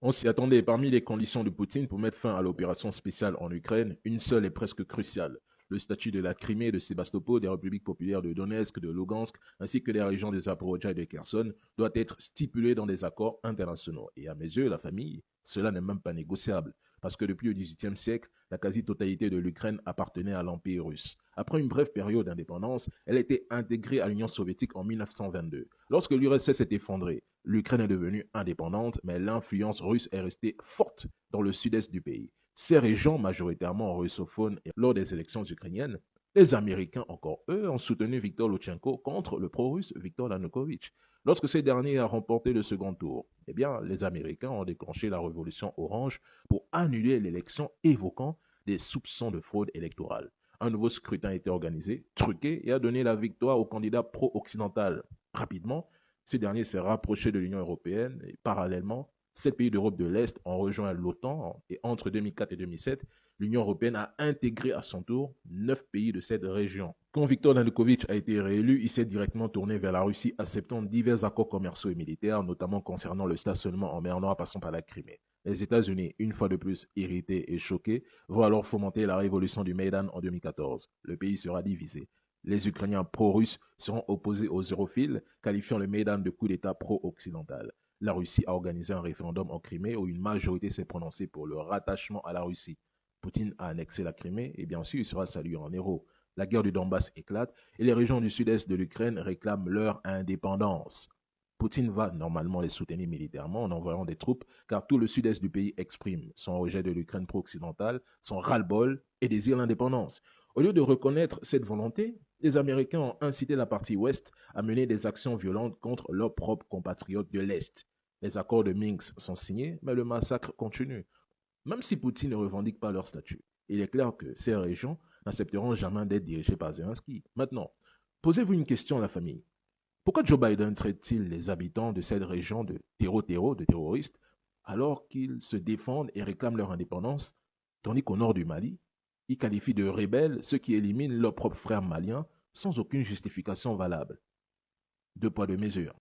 On s'y attendait. Parmi les conditions de Poutine pour mettre fin à l'opération spéciale en Ukraine, une seule est presque cruciale. Le statut de la Crimée, de Sébastopol, des républiques populaires de Donetsk, de Lugansk, ainsi que des régions de Zaporozhye et de Kherson, doit être stipulé dans des accords internationaux. Et à mes yeux, la famille, cela n'est même pas négociable. Parce que depuis le XVIIIe siècle, la quasi-totalité de l'Ukraine appartenait à l'Empire russe. Après une brève période d'indépendance, elle a été intégrée à l'Union soviétique en 1922. Lorsque l'URSS s'est effondrée, l'Ukraine est devenue indépendante, mais l'influence russe est restée forte dans le sud-est du pays. Ces régions, majoritairement russophones, et lors des élections ukrainiennes, les Américains, encore eux, ont soutenu Viktor Loutchenko contre le pro-russe Viktor Yanukovych. Lorsque ce dernier a remporté le second tour, eh bien, les Américains ont déclenché la révolution orange pour annuler l'élection, évoquant des soupçons de fraude électorale. Un nouveau scrutin a été organisé, truqué, et a donné la victoire au candidat pro-occidental. Rapidement, ce dernier s'est rapproché de l'Union européenne et parallèlement, 7 pays d'Europe de l'Est ont rejoint l'OTAN et entre 2004 et 2007, l'Union européenne a intégré à son tour 9 pays de cette région. Quand Viktor Yanukovych a été réélu, il s'est directement tourné vers la Russie, acceptant divers accords commerciaux et militaires, notamment concernant le stationnement en mer Noire passant par la Crimée. Les États-Unis, une fois de plus irrités et choqués, vont alors fomenter la révolution du Maïdan en 2014. Le pays sera divisé. Les Ukrainiens pro-russes seront opposés aux europhiles, qualifiant le Maïdan de coup d'État pro-occidental. La Russie a organisé un référendum en Crimée où une majorité s'est prononcée pour le rattachement à la Russie. Poutine a annexé la Crimée et bien sûr il sera salué en héros. La guerre du Donbass éclate et les régions du sud-est de l'Ukraine réclament leur indépendance. Poutine va normalement les soutenir militairement en envoyant des troupes car tout le sud-est du pays exprime son rejet de l'Ukraine pro-occidentale, son ras-le-bol et désire l'indépendance. Au lieu de reconnaître cette volonté, les Américains ont incité la partie ouest à mener des actions violentes contre leurs propres compatriotes de l'Est. Les accords de Minsk sont signés, mais le massacre continue. Même si Poutine ne revendique pas leur statut, il est clair que ces régions n'accepteront jamais d'être dirigées par Zelensky. Maintenant, posez-vous une question à la famille. Pourquoi Joe Biden traite-t-il les habitants de cette région de terreau-terreau, de terroristes, alors qu'ils se défendent et réclament leur indépendance, tandis qu'au nord du Mali, il qualifie de rebelles ceux qui éliminent leurs propres frères maliens sans aucune justification valable? Deux poids, deux mesures.